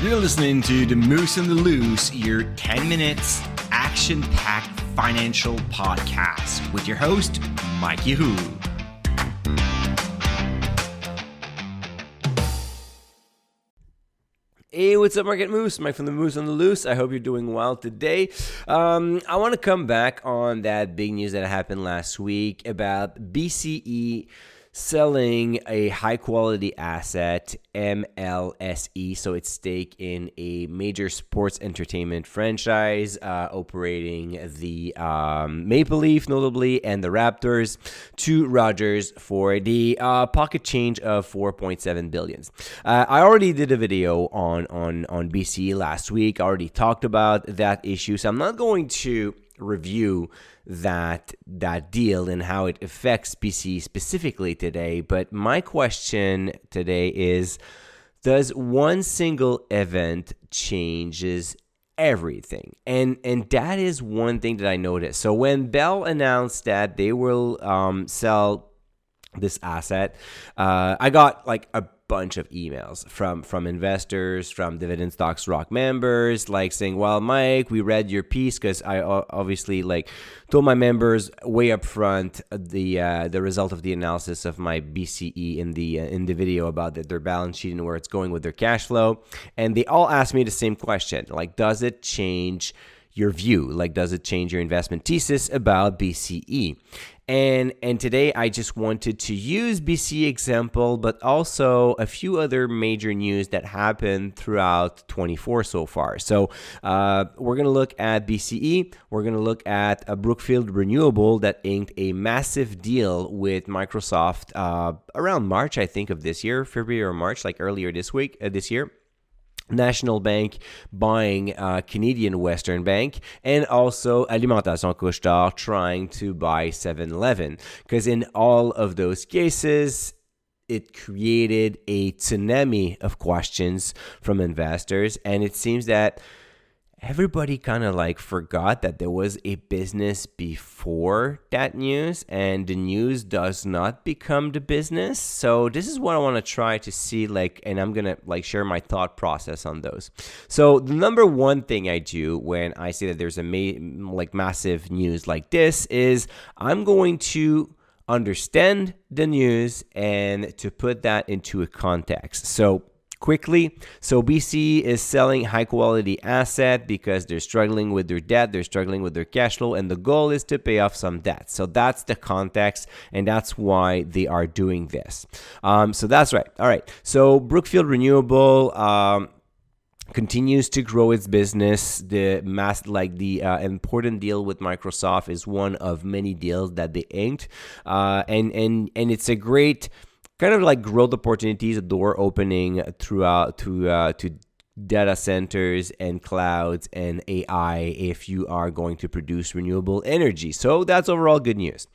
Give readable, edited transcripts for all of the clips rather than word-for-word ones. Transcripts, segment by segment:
You're listening to The Moose and the Loose, your 10 minutes action-packed financial podcast with your host, Mike Yahoo. Hey, what's up, Market Moose? Mike from The Moose on the Loose. I hope you're doing well today. I want to come back on that big news that happened last week about BCE selling a high-quality asset, MLSE, so its stake in a major sports entertainment franchise operating the Maple Leaf, notably, and the Raptors, to Rogers for the pocket change of $4.7 billion. I already did a video on BCE last week. I already talked about that issue, so I'm not going to review that deal and how it affects BCE specifically today. But my question today is, does one single event changes everything? And that is one thing that I noticed. So when Bell announced that they will sell this asset, I got like a bunch of emails from investors, from Dividend Stocks Rock members, like saying, well, Mike, we read your piece, because I obviously told my members way up front the result of the analysis of my BCE in the video about their balance sheet and where it's going with their cash flow. And they all asked me the same question, like, does it change your view? Like, does it change your investment thesis about BCE? And today I just wanted to use BCE example, but also a few other major news that happened throughout 24 so far. So we're going to look at BCE. We're going to look at Brookfield Renewable that inked a massive deal with Microsoft around March, I think, of this year, February or March, like earlier this year. National Bank buying Canadian Western Bank, and also Alimentation Couche-Tard trying to buy 7-Eleven. Because in all of those cases, it created a tsunami of questions from investors, and it seems that everybody kind of forgot that there was a business before that news, and the news does not become the business. So this is what I want to try to see, and I'm going to share my thought process on those. So the number one thing I do when I see that there's a massive news like this is I'm going to understand the news and to put that into a context. So quickly, BCE is selling high-quality asset because they're struggling with their debt, they're struggling with their cash flow, and the goal is to pay off some debt. So that's the context, and that's why they are doing this. So that's right. All right. So Brookfield Renewable continues to grow its business. The important deal with Microsoft is one of many deals that they inked, and it's a great kind of growth opportunities, a door opening throughout to data centers and clouds and AI if you are going to produce renewable energy. So that's overall good news.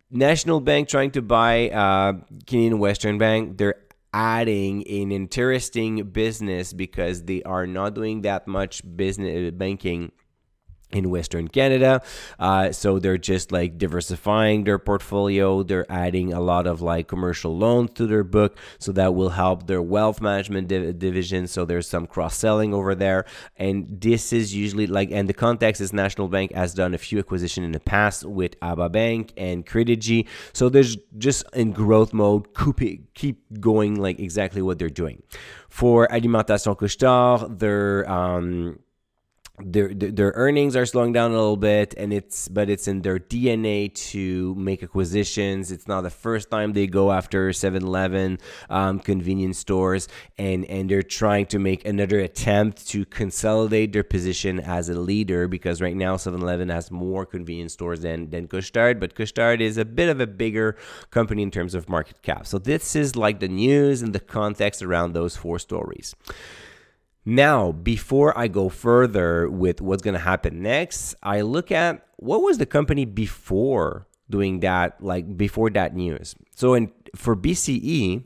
National Bank trying to buy Canadian Western Bank. They're adding an interesting business because they are not doing that much business banking in Western Canada. So they're just diversifying their portfolio. They're adding a lot of commercial loans to their book. So that will help their wealth management division. So there's some cross-selling over there. And this is usually and the context is National Bank has done a few acquisitions in the past with ABA Bank and Credigy. So there's just in growth mode, keep going exactly what they're doing. For Alimentation Couche-Tard, their earnings are slowing down a little bit, but it's in their DNA to make acquisitions. It's not the first time they go after 7-Eleven convenience stores, and they're trying to make another attempt to consolidate their position as a leader, because right now 7-Eleven has more convenience stores than Couche-Tard, but Couche-Tard is a bit of a bigger company in terms of market cap. So this is the news and the context around those four stories. Now, before I go further with what's going to happen next, I look at what was the company before doing that, before that news. So for BCE,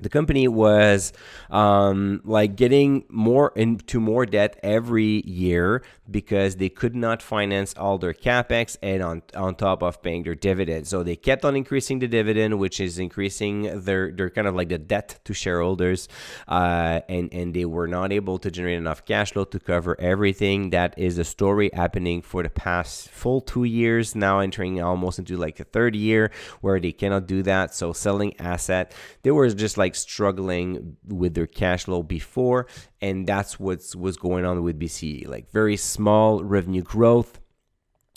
The company was like getting more into more debt every year because they could not finance all their capex and on top of paying their dividend. So they kept on increasing the dividend, which is increasing their kind of like the debt to shareholders, and they were not able to generate enough cash flow to cover everything. That is a story happening for the past full 2 years, now entering almost into like the third year where they cannot do that. So selling asset, they were just like struggling with their cash flow before, and that's what's going on with BCE. Like very small revenue growth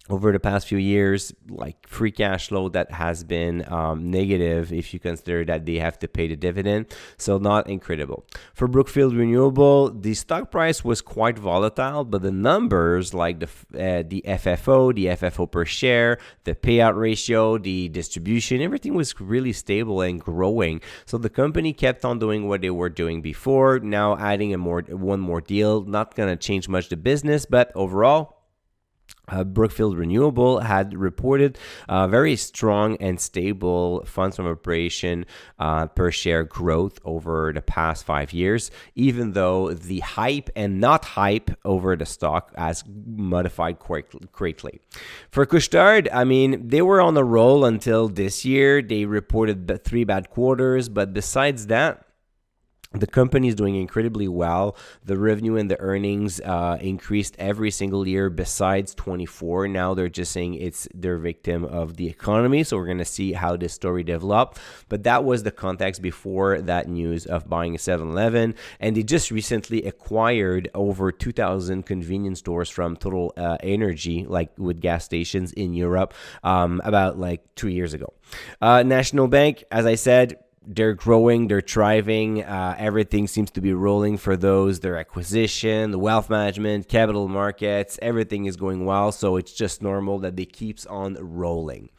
over the past few years, like free cash flow that has been negative if you consider that they have to pay the dividend. So not incredible. For Brookfield Renewable, the stock price was quite volatile, but the numbers like the FFO per share, the payout ratio, the distribution, everything was really stable and growing. So the company kept on doing what they were doing before, now adding one more deal. Not going to change much the business, but overall, Brookfield Renewable had reported very strong and stable funds from operation per share growth over the past 5 years, even though the hype and not hype over the stock has modified quite greatly. For Couche-Tard, I mean, they were on a roll until this year. They reported 3 bad quarters, but besides that, the company is doing incredibly well. The revenue and the earnings increased every single year besides 24. Now they're just saying they're victim of the economy. So we're going to see how this story developed. But that was the context before that news of buying a 7-Eleven. And they just recently acquired over 2,000 convenience stores from Total Energy, like with gas stations in Europe, about like 2 years ago. National Bank, as I said, they're growing, they're thriving, everything seems to be rolling for those. Their acquisition, the wealth management, capital markets, everything is going well. So it's just normal that they keeps on rolling.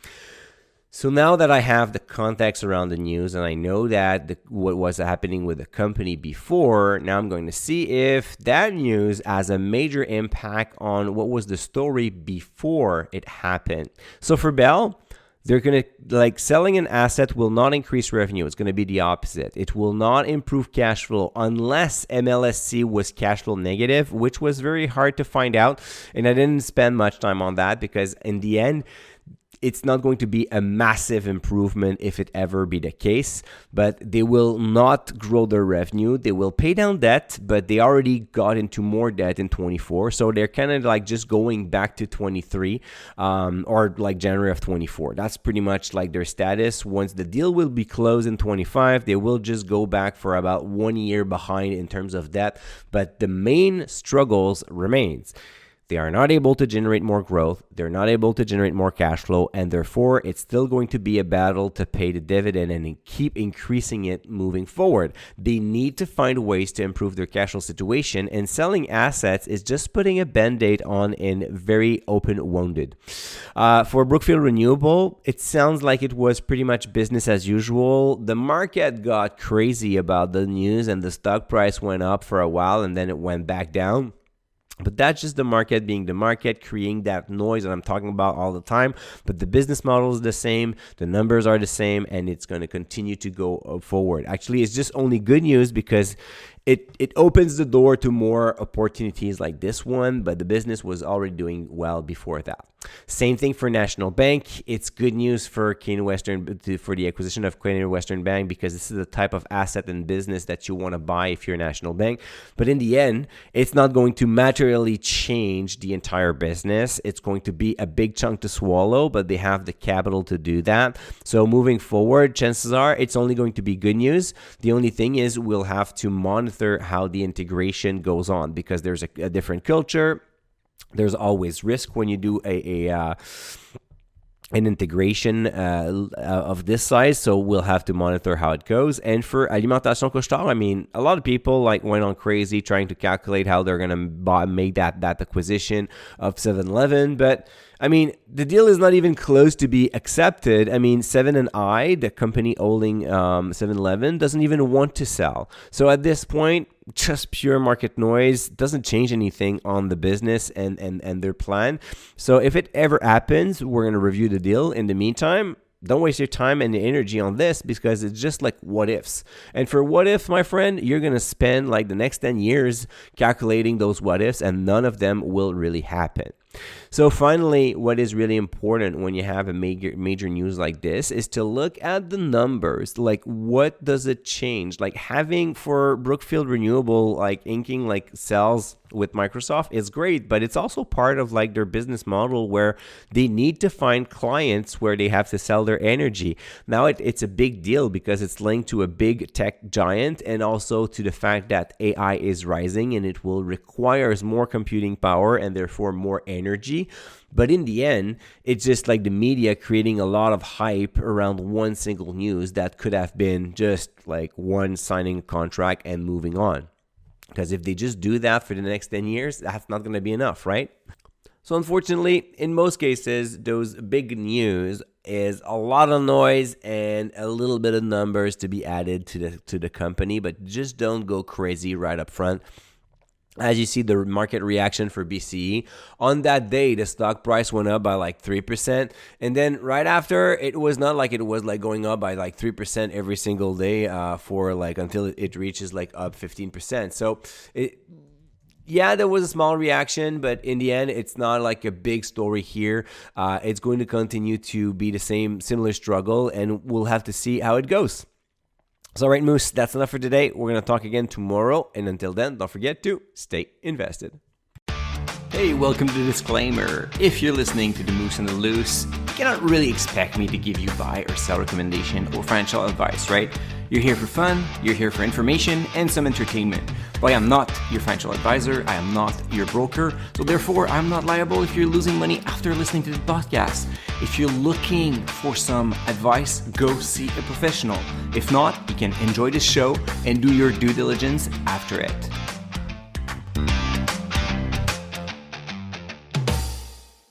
So now that I have the context around the news and I know that what was happening with the company before, now I'm going to see if that news has a major impact on what was the story before it happened. So for Bell, they're going to, like, selling an asset will not increase revenue. It's going to be the opposite. It will not improve cash flow unless MLSE was cash flow negative, which was very hard to find out. And I didn't spend much time on that because in the end, it's not going to be a massive improvement if it ever be the case, but they will not grow their revenue. They will pay down debt, but they already got into more debt in 24. So they're kind of like just going back to 23 or like January of 24. That's pretty much like their status. Once the deal will be closed in 25, they will just go back for about 1 year behind in terms of debt. But the main struggles remains. They are not able to generate more growth. They're not able to generate more cash flow. And therefore, it's still going to be a battle to pay the dividend and keep increasing it moving forward. They need to find ways to improve their cash flow situation. And selling assets is just putting a band-aid on in very open-wounded. For Brookfield Renewable, it sounds like it was pretty much business as usual. The market got crazy about the news and the stock price went up for a while and then it went back down. But that's just the market being the market, creating that noise that I'm talking about all the time. But the business model is the same, the numbers are the same, and it's going to continue to go forward. Actually, it's just only good news because it opens the door to more opportunities like this one, but the business was already doing well before that. Same thing for National Bank. It's good news for Canadian Western, for the acquisition of Canadian Western Bank, because this is the type of asset and business that you want to buy if you're a National Bank. But in the end, it's not going to materially change the entire business. It's going to be a big chunk to swallow, but they have the capital to do that. So moving forward, chances are it's only going to be good news. The only thing is we'll have to monitor how the integration goes on, because there's a different culture. There's always risk when you do an integration of this size, so we'll have to monitor how it goes. And for Alimentation Couche-Tard, I mean, a lot of people went on crazy trying to calculate how they're gonna make that acquisition of 7-Eleven, but I mean, the deal is not even close to be accepted. I mean, 7 & I, the company holding 7-Eleven, doesn't even want to sell. So at this point, just pure market noise doesn't change anything on the business and their plan. So if it ever happens, we're going to review the deal. In the meantime, don't waste your time and your energy on this because it's just like what ifs. And for what if, my friend, you're going to spend like the next 10 years calculating those what ifs and none of them will really happen. So finally, what is really important when you have a major news like this is to look at the numbers. Like, what does it change? Like having for Brookfield Renewable, like inking like sales with Microsoft is great, but it's also part of like their business model where they need to find clients where they have to sell their energy. Now it's a big deal because it's linked to a big tech giant and also to the fact that AI is rising and it will require more computing power and therefore more energy. But in the end, it's just like the media creating a lot of hype around one single news that could have been just like one signing a contract and moving on. Because if they just do that for the next 10 years, that's not going to be enough, right? So unfortunately, in most cases, those big news is a lot of noise and a little bit of numbers to be added to the company, but just don't go crazy right up front. As you see the market reaction for BCE, on that day, the stock price went up by like 3%. And then right after, it was not like it was like going up by like 3% every single day for like until it reaches like up 15%. So there was a small reaction, but in the end, it's not like a big story here. It's going to continue to be the similar struggle, and we'll have to see how it goes. So, all right, Moose, that's enough for today. We're going to talk again tomorrow. And until then, don't forget to stay invested. Hey, welcome to the disclaimer. If you're listening to The Moose and the Loose, you cannot really expect me to give you buy or sell recommendation or financial advice, right? You're here for fun, you're here for information and some entertainment. But I am not your financial advisor, I am not your broker, so therefore I'm not liable if you're losing money after listening to the podcast. If you're looking for some advice, go see a professional. If not, you can enjoy the show and do your due diligence after it.